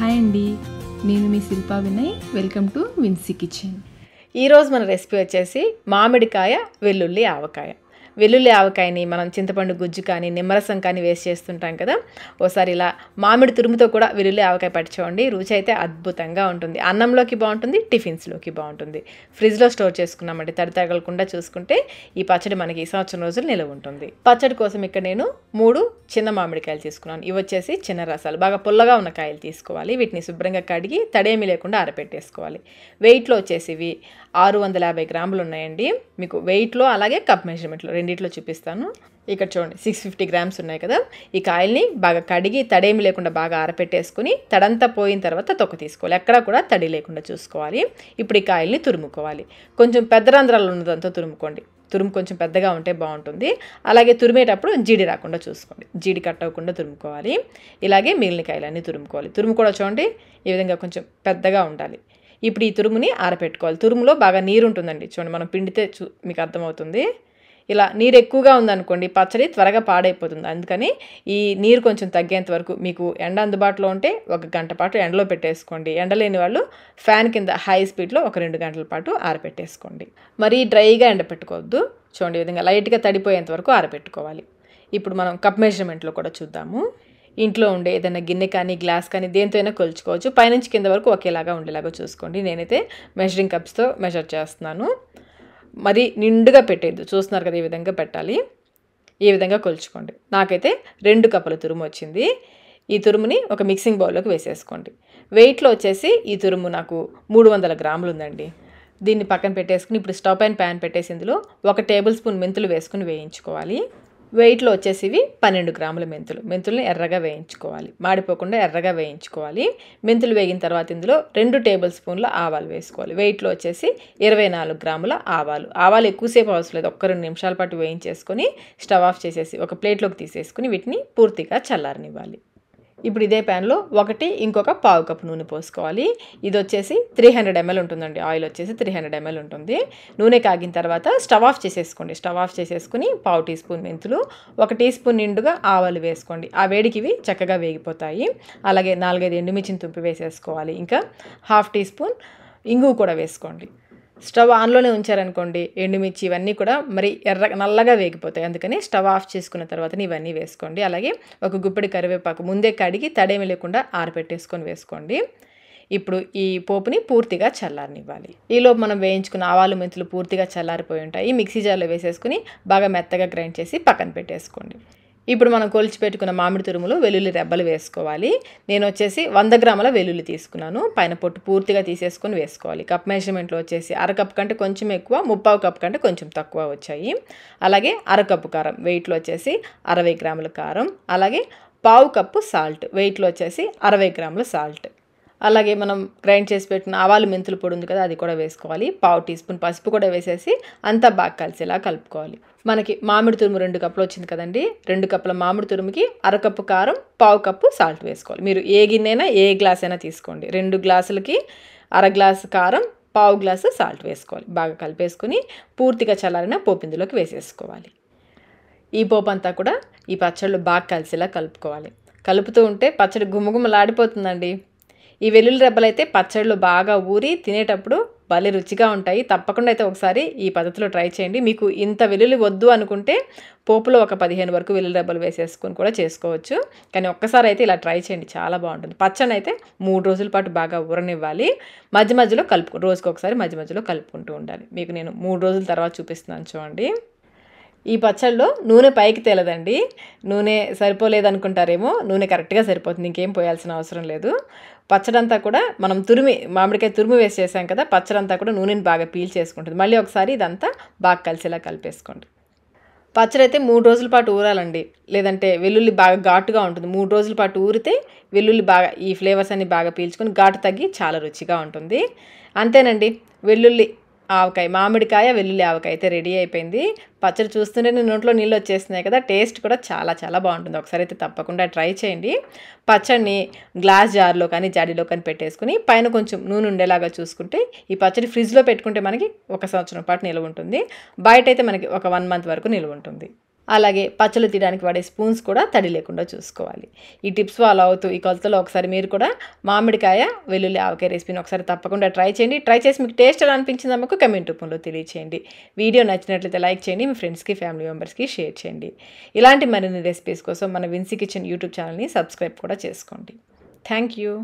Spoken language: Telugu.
హాయ్ అండి, నేను మీ Shilpa Vinay. Welcome to Vincy kitchen. ఈరోజు మన రెసిపీ వచ్చేసి మామిడికాయ వెల్లుల్లి ఆవకాయ. వెల్లుల్లి ఆవకాయని మనం చింతపండు గుజ్జు కానీ నిమ్మరసం కానీ వేసి చేస్తుంటాం కదా. ఓసారి ఇలా మామిడి తురుముతో కూడా వెల్లుల్లి ఆవకాయ పట్టుకోండి. రుచి అయితే అద్భుతంగా ఉంటుంది. అన్నంలోకి బాగుంటుంది, టిఫిన్స్లోకి బాగుంటుంది. ఫ్రిడ్జ్లో స్టోర్ చేసుకున్నామండి, తడి తగలకుండా చూసుకుంటే ఈ పచ్చడి మనకి సంవత్సరం రోజులు నిలవ ఉంటుంది. పచ్చడి కోసం ఇక్కడ నేను 3 చిన్న మామిడికాయలు తీసుకున్నాను. ఇవి వచ్చేసి చిన్న రసాలు, బాగా పుల్లగా ఉన్న కాయలు తీసుకోవాలి. వీటిని శుభ్రంగా కడిగి తడేమి లేకుండా ఆరబెట్టేసుకోవాలి. వెయిట్లో వచ్చేసి ఇవి 650 గ్రాములు ఉన్నాయండి. మీకు వెయిట్లో అలాగే కప్ మెజర్మెంట్లో రెండిట్లో చూపిస్తాను. ఇక్కడ చూడండి 650 గ్రామ్స్ ఉన్నాయి కదా. ఈ కాయల్ని బాగా కడిగి తడేమి లేకుండా బాగా ఆరపెట్టేసుకుని తడంతా పోయిన తర్వాత తొక్క తీసుకోవాలి. ఎక్కడా కూడా తడి లేకుండా చూసుకోవాలి. ఇప్పుడు ఈ కాయల్ని తురుముకోవాలి. కొంచెం పెద్ద రంధ్రాలు ఉన్నదంతా తురుముకోండి. తురుము కొంచెం పెద్దగా ఉంటే బాగుంటుంది. అలాగే తురిమేటప్పుడు జీడి రాకుండా చూసుకోండి. జీడి కట్ అవ్వకుండా తురుముకోవాలి. ఇలాగే మిగిలిన కాయలన్నీ తురుముకోవాలి. తురుము కూడా చూడండి ఈ విధంగా కొంచెం పెద్దగా ఉండాలి. ఇప్పుడు ఈ తురుముని ఆరపెట్టుకోవాలి. తురుములో బాగా నీరు ఉంటుందండి, చూడండి మనం పిండితే మీకు అర్థమవుతుంది. ఇలా నీరు ఎక్కువగా ఉందనుకోండి పచ్చడి త్వరగా పాడైపోతుంది. అందుకని ఈ నీరు కొంచెం తగ్గేంత వరకు మీకు ఎండ అందుబాటులో ఉంటే 1 గంట పాటు ఎండలో పెట్టేసుకోండి. ఎండలేని వాళ్ళు ఫ్యాన్ కింద హై స్పీడ్లో 1-2 గంటల పాటు ఆరపెట్టేసుకోండి. మరీ డ్రైగా ఎండ పెట్టుకోవద్దు. చూడండి ఈ విధంగా లైట్గా తడిపోయేంత వరకు ఆరపెట్టుకోవాలి. ఇప్పుడు మనం కప్ మెజర్మెంట్లో కూడా చూద్దాము. ఇంట్లో ఉండే ఏదైనా గిన్నె కానీ గ్లాస్ కానీ దేంతో అయినా కొలుచుకోవచ్చు. పైనుంచి కింద వరకు ఒకేలాగా ఉండేలాగా చూసుకోండి. నేనైతే మెజరింగ్ కప్స్తో మెజర్ చేస్తున్నాను. మరి నిండుగా పెట్టేద్దు, చూస్తున్నారు కదా ఈ విధంగా పెట్టాలి. ఈ విధంగా కొలుచుకోండి. నాకైతే 2 కప్పుల తురుము వచ్చింది. ఈ తురుముని ఒక మిక్సింగ్ బౌల్లోకి వేసేసుకోండి. వెయిట్లో వచ్చేసి ఈ తురుము నాకు 300 గ్రాములు ఉందండి. దీన్ని పక్కన పెట్టేసుకుని ఇప్పుడు స్టవ్ పైన ప్యాన్ పెట్టేసి ఇందులో 1 టేబుల్ స్పూన్ మెంతులు వేసుకుని వేయించుకోవాలి. వెయిట్లో వచ్చేసి ఇవి 12 గ్రాముల మెంతుల్ని ఎర్రగా వేయించుకోవాలి. మాడిపోకుండా ఎర్రగా వేయించుకోవాలి. మెంతులు వేగిన తర్వాత ఇందులో 2 టేబుల్ స్పూన్ల ఆవాలు వేసుకోవాలి. వెయిట్లో వచ్చేసి 24 గ్రాముల ఆవాలు ఎక్కువసేపు అవసరం లేదు. 1-2 నిమిషాల పాటు వేయించేసుకొని స్టవ్ ఆఫ్ చేసేసి ఒక ప్లేట్లోకి తీసేసుకుని వీటిని పూర్తిగా చల్లారనివ్వాలి. ఇప్పుడు ఇదే ప్యాన్లో ఇంకొక పావు కప్పు నూనె పోసుకోవాలి. ఇది వచ్చేసి 300 ml ఉంటుందండి. ఆయిల్ వచ్చేసి 300 ml ఉంటుంది. నూనె కాగిన తర్వాత స్టవ్ ఆఫ్ చేసేసుకోండి. స్టవ్ ఆఫ్ చేసేసుకుని 1/2 టీ స్పూన్ మెంతులు, 1 టీ స్పూన్ నిండుగా ఆవాలు వేసుకోండి. ఆ వేడికి ఇవి చక్కగా వేగిపోతాయి. అలాగే 4-5 ఎండుమిర్చిని తుంపి వేసేసుకోవాలి. ఇంకా 1/2 టీ స్పూన్ ఇంగువ కూడా వేసుకోండి. స్టవ్ ఆన్లోనే ఉంచారనుకోండి ఎండుమిర్చి ఇవన్నీ కూడా మరి నల్లగా వేగిపోతాయి. అందుకని స్టవ్ ఆఫ్ చేసుకున్న తర్వాత ఇవన్నీ వేసుకోండి. అలాగే ఒక గుప్పెడి కరివేపాకు ముందే కడిగి తడేమి లేకుండా ఆరపెట్టేసుకొని వేసుకోండి. ఇప్పుడు ఈ పోపుని పూర్తిగా చల్లారనివ్వాలి. ఈలోపు మనం వేయించుకున్న ఆవాలు మెంతులు పూర్తిగా చల్లారిపోయి ఉంటాయి. మిక్సీ జార్లో వేసేసుకుని బాగా మెత్తగా గ్రైండ్ చేసి పక్కన పెట్టేసుకోండి. ఇప్పుడు మనం కొలిచి పెట్టుకున్న మామిడి తురుములు వెల్లుల్లి రెబ్బలు వేసుకోవాలి. నేను వచ్చేసి 100 గ్రాముల వెల్లుల్లి తీసుకున్నాను. పైన పొట్టు పూర్తిగా తీసేసుకొని వేసుకోవాలి. కప్ మెజర్మెంట్లో వచ్చేసి 1/2 కప్ కంటే కొంచెం ఎక్కువ, 3/4 కప్ కంటే కొంచెం తక్కువ వచ్చాయి. అలాగే 1/2 కప్పు కారం, వెయిట్లో వచ్చేసి 60 గ్రాముల కారం. అలాగే 1/4 కప్పు సాల్ట్, వెయిట్లో వచ్చేసి 60 గ్రాముల సాల్ట్. అలాగే మనం గ్రైండ్ చేసి పెట్టిన ఆవాలు మెంతులు పొడి ఉంది కదా, అది కూడా వేసుకోవాలి. 1/2 టీ స్పూన్ పసుపు కూడా వేసేసి అంతా బాగా కలిసేలా కలుపుకోవాలి. మనకి మామిడి తురుము 2 కప్పులు వచ్చింది కదండి. 2 కప్పుల మామిడి తురుముకి 1/2 కప్పు కారం, 1/4 కప్పు సాల్ట్ వేసుకోవాలి. మీరు ఏ గిన్నెైనా ఏ గ్లాస్ అయినా తీసుకోండి. 2 గ్లాసులకి 1/2 గ్లాసు కారం, 1/4 గ్లాసు సాల్ట్ వేసుకోవాలి. బాగా కలిపేసుకుని పూర్తిగా చల్లారిన పోపు ఇందులోకి వేసేసుకోవాలి. ఈ పోపు అంతా కూడా ఈ పచ్చళ్ళు బాగా కలిసేలా కలుపుకోవాలి. కలుపుతూ ఉంటే పచ్చడి గుమగుమలాడిపోతుందండి. ఈ వెల్లుల్లి రెబ్బలు అయితే పచ్చళ్ళు బాగా ఊరి తినేటప్పుడు భలే రుచిగా ఉంటాయి. తప్పకుండా అయితే ఒకసారి ఈ పద్ధతిలో ట్రై చేయండి. మీకు ఇంత వెల్లుల్లి వద్దు అనుకుంటే పోపులో ఒక 15 వరకు వెల్లుల్లి రెబ్బలు వేసేసుకొని కూడా చేసుకోవచ్చు. కానీ ఒక్కసారి అయితే ఇలా ట్రై చేయండి, చాలా బాగుంటుంది. పచ్చడి అయితే 3 రోజుల పాటు బాగా ఊరనివ్వాలి. మధ్య మధ్యలో రోజుకి ఒకసారి మధ్య మధ్యలో కలుపుకుంటూ ఉండాలి. మీకు నేను 3 రోజుల తర్వాత చూపిస్తున్నాను చూడండి. ఈ పచ్చళ్ళలో నూనె పైకి తేలదండి. నూనె సరిపోలేదనుకుంటారేమో, నూనె కరెక్ట్గా సరిపోతుంది. ఇంకేం పోయాల్సిన అవసరం లేదు. పచ్చడంతా కూడా మనం మామిడికాయ తురుము వేసి చేసాం కదా, పచ్చడంతా కూడా నూనెని బాగా పీల్చేసుకుంటుంది. మళ్ళీ ఒకసారి ఇదంతా బాగా కలిసేలా కలిపేసుకోండి. పచ్చడి అయితే 3 రోజుల పాటు ఊరాలండి, లేదంటే వెల్లుల్లి బాగా ఘాటుగా ఉంటుంది. 3 రోజుల పాటు ఊరితే వెల్లుల్లి బాగా ఈ ఫ్లేవర్స్ అన్ని బాగా పీల్చుకొని ఘాటు తగ్గి చాలా రుచిగా ఉంటుంది. అంతేనండి, మామిడికాయ వెల్లుల్లి ఆవకాయ అయితే రెడీ అయిపోయింది. పచ్చడి చూస్తుంటే నోట్లో నీళ్ళు వచ్చేస్తున్నాయి కదా. టేస్ట్ కూడా చాలా చాలా బాగుంటుంది. ఒకసారి అయితే తప్పకుండా ట్రై చేయండి. పచ్చడిని గ్లాస్ జార్లో కానీ జాడీలో కానీ పెట్టేసుకుని పైన కొంచెం నూనె ఉండేలాగా చూసుకుంటే ఈ పచ్చడి ఫ్రిడ్జ్లో పెట్టుకుంటే మనకి 1 సంవత్సరం పాటు నిల్వ ఉంటుంది. బయట అయితే మనకి ఒక 1 మంత్ వరకు నిల్వ ఉంటుంది. అలాగే పచ్చళ్ళు తీయడానికి వాడే స్పూన్స్ కూడా తడి లేకుండా చూసుకోవాలి. ఈ టిప్స్ ఫాలో అవుతూ ఈ కొలతలో ఒకసారి మీరు కూడా మామిడికాయ వెల్లుల్లి ఆవకాయ రెసిపీని ఒకసారి తప్పకుండా ట్రై చేయండి. ట్రై చేసి మీకు టేస్ట్ ఎలా అనిపించిందో మాకు కమెంట్ రూపంలో తెలియచేయండి. వీడియో నచ్చినట్లయితే లైక్ చేయండి, మీ ఫ్రెండ్స్కి ఫ్యామిలీ మెంబర్స్కి షేర్ చేయండి. ఇలాంటి మరిన్ని రెసిపీస్ కోసం మన విన్సీ కిచెన్ యూట్యూబ్ ఛానల్ని సబ్స్క్రైబ్ కూడా చేసుకోండి. Thank you.